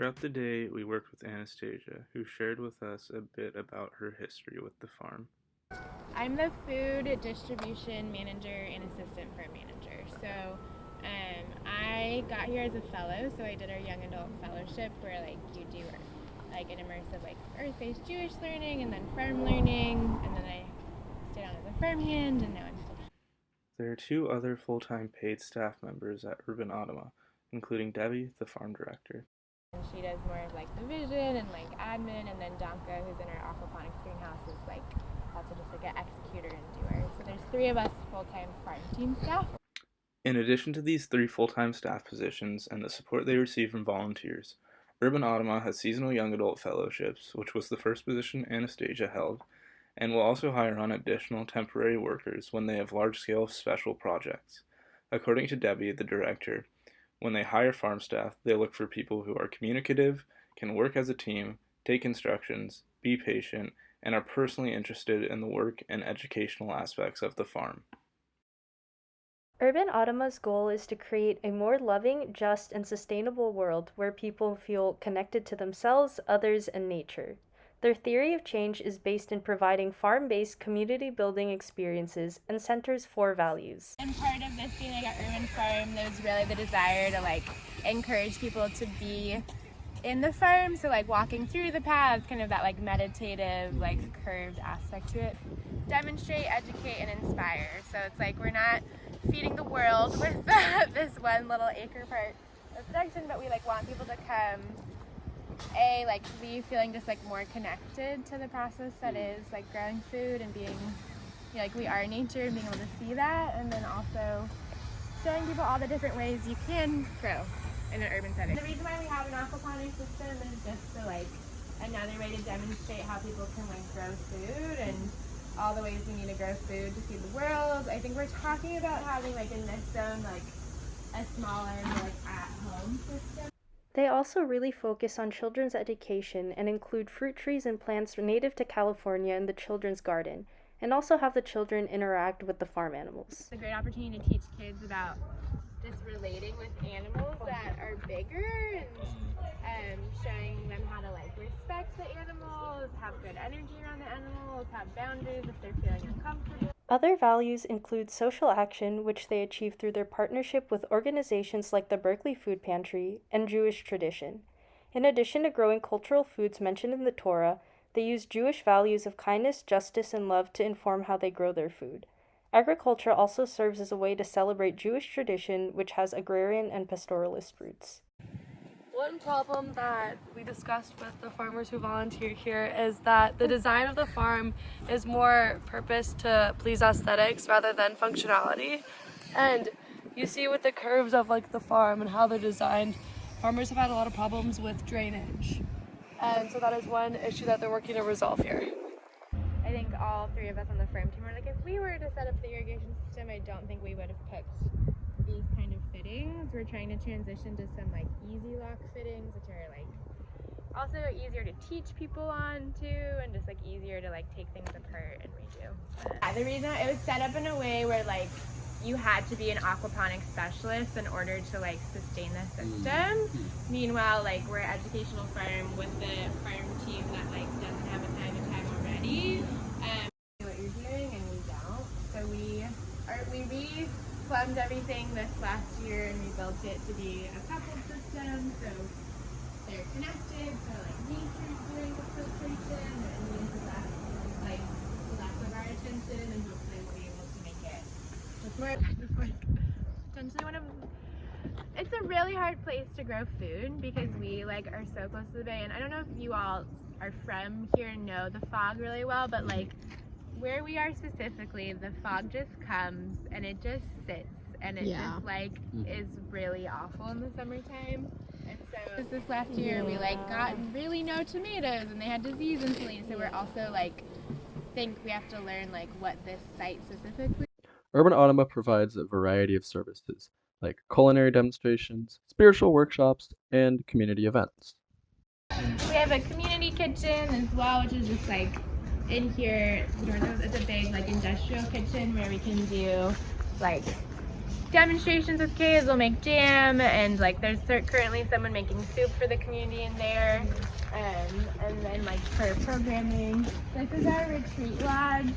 Throughout the day, we worked with Anastasia, who shared with us a bit about her history with the farm. I'm the food distribution manager and assistant farm manager. So I got here as a fellow, so I did our young adult fellowship where you do an immersive earth-based Jewish learning and then farm learning, and then I stayed on as a farm hand, and now I'm still. There are 2 other full-time paid staff members at Urban Adamah, including Debbie, the farm director. And she does more of the vision and admin, and then Danka, who's in our aquaponics greenhouse, is also just an executor and doer. So there's 3 of us full-time farm team staff. In addition to these 3 full-time staff positions and the support they receive from volunteers, Urban Adamah has seasonal young adult fellowships, which was the first position Anastasia held, and will also hire on additional temporary workers when they have large-scale special projects. According to Debbie, the director, when they hire farm staff, they look for people who are communicative, can work as a team, take instructions, be patient, and are personally interested in the work and educational aspects of the farm. Urban Adamah's goal is to create a more loving, just, and sustainable world where people feel connected to themselves, others, and nature. Their theory of change is based in providing farm-based community-building experiences and centers 4 values. And part of this being an urban farm, there's really the desire to encourage people to be in the farm, so walking through the paths, kind of that meditative, curved aspect to it. Demonstrate, educate, and inspire. So it's we're not feeding the world with this one little acre part of production, but we want people to come, leave feeling just more connected to the process that is growing food and being we are nature and being able to see that, and then also showing people all the different ways you can grow in an urban setting. The reason why we have an aquaponics system is just to another way to demonstrate how people can grow food and all the ways we need to grow food to feed the world. I think we're talking about having in this zone a smaller, more at-home system. They also really focus on children's education and include fruit trees and plants native to California in the children's garden, and also have the children interact with the farm animals. It's a great opportunity to teach kids about just relating with animals that are bigger and showing them how to respect the animals, have good energy around the animals, have boundaries if they're feeling uncomfortable. Other values include social action, which they achieve through their partnership with organizations like the Berkeley Food Pantry and Jewish tradition. In addition to growing cultural foods mentioned in the Torah, they use Jewish values of kindness, justice, and love to inform how they grow their food. Agriculture also serves as a way to celebrate Jewish tradition, which has agrarian and pastoralist roots. One problem that we discussed with the farmers who volunteer here is that the design of the farm is more purpose to please aesthetics rather than functionality. And you see with the curves of the farm and how they're designed, farmers have had a lot of problems with drainage. And so that is one issue that they're working to resolve here. I think all 3 of us on the farm team are if we were to set up the irrigation system, I don't think we would have picked these kind of fittings. We're trying to transition to some easy lock fittings, which are also easier to teach people on too, and just easier to take things apart and redo. The reason it was set up in a way where you had to be an aquaponics specialist in order to sustain the system. Meanwhile, we're an educational farm with the farm team that doesn't have a time already. What you're doing, and we don't. So we replumbed everything this last year and rebuilt it to be a coupled system. So they're connected. So nature's doing the filtration, and we can less of our attention, and hopefully we'll be able to make it just more potentially one of. It's a really hard place to grow food because we are so close to the bay, and I don't know if you all are from here and know the fog really well, but where we are specifically, the fog just comes and it just sits, and it just is really awful in the summertime. And so this last year we got really no tomatoes and they had disease instantly, so we're also think we have to learn what this site specifically. Urban Adamah provides a variety of services like culinary demonstrations, spiritual workshops, and community events. We have a community kitchen as well, which is just in here. It's a big industrial kitchen where we can do demonstrations with kids. We'll make jam, and like there's currently someone making soup for the community in there. And then like for programming, this is our retreat lodge.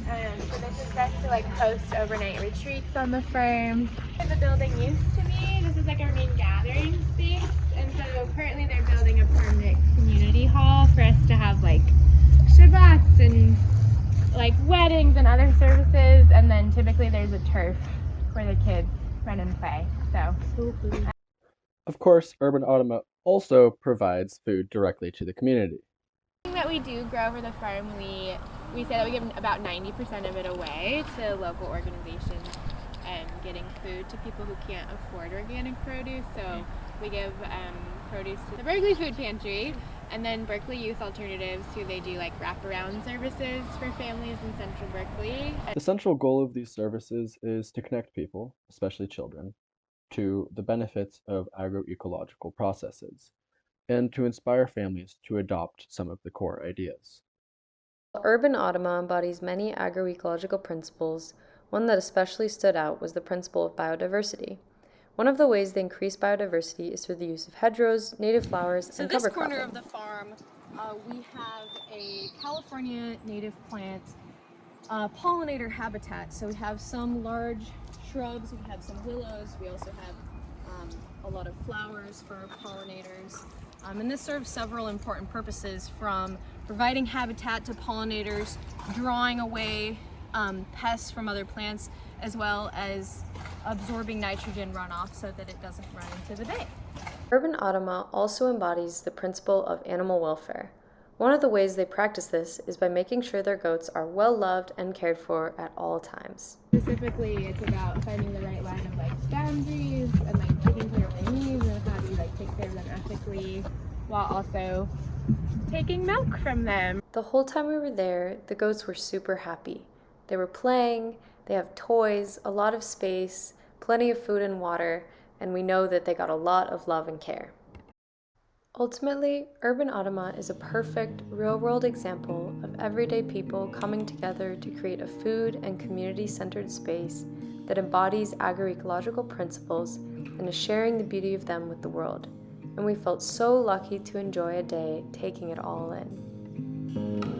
So this is best to like host overnight retreats on the farm. The building used to be, this is like our main gathering space, and so currently they're building a permanent community hall for us to have like Shabbats and like weddings and other services, and then typically there's a turf where the kids run and play. So Of course, Urban Adamah also provides food directly to the community. that we do grow for the farm, we say that we give about 90% of it away to local organizations and getting food to people who can't afford organic produce. So we give produce to the Berkeley Food Pantry, and then Berkeley Youth Alternatives, who they do like wraparound services for families in Central Berkeley. The central goal of these services is to connect people, especially children, to the benefits of agroecological processes, and to inspire families to adopt some of the core ideas. Urban Adamah embodies many agroecological principles. One that especially stood out was the principle of biodiversity. One of the ways they increase biodiversity is through the use of hedgerows, native flowers, and cover cropping. So this corner of the farm, we have a California native plant pollinator habitat. So we have some large shrubs, we have some willows, we also have a lot of flowers for pollinators. And this serves several important purposes, from providing habitat to pollinators, drawing away pests from other plants, as well as absorbing nitrogen runoff so that it doesn't run into the bay. Urban Adamah also embodies the principle of animal welfare. One of the ways they practice this is by making sure their goats are well loved and cared for at all times. Specifically, it's about finding the right line of like boundaries and like taking care of their needs and how do you like take care of them ethically while also taking milk from them. The whole time we were there, the goats were super happy. They were playing, they have toys, a lot of space, plenty of food and water, and we know that they got a lot of love and care. Ultimately, Urban Adamah is a perfect, real-world example of everyday people coming together to create a food and community-centered space that embodies agroecological principles and is sharing the beauty of them with the world. And we felt so lucky to enjoy a day taking it all in.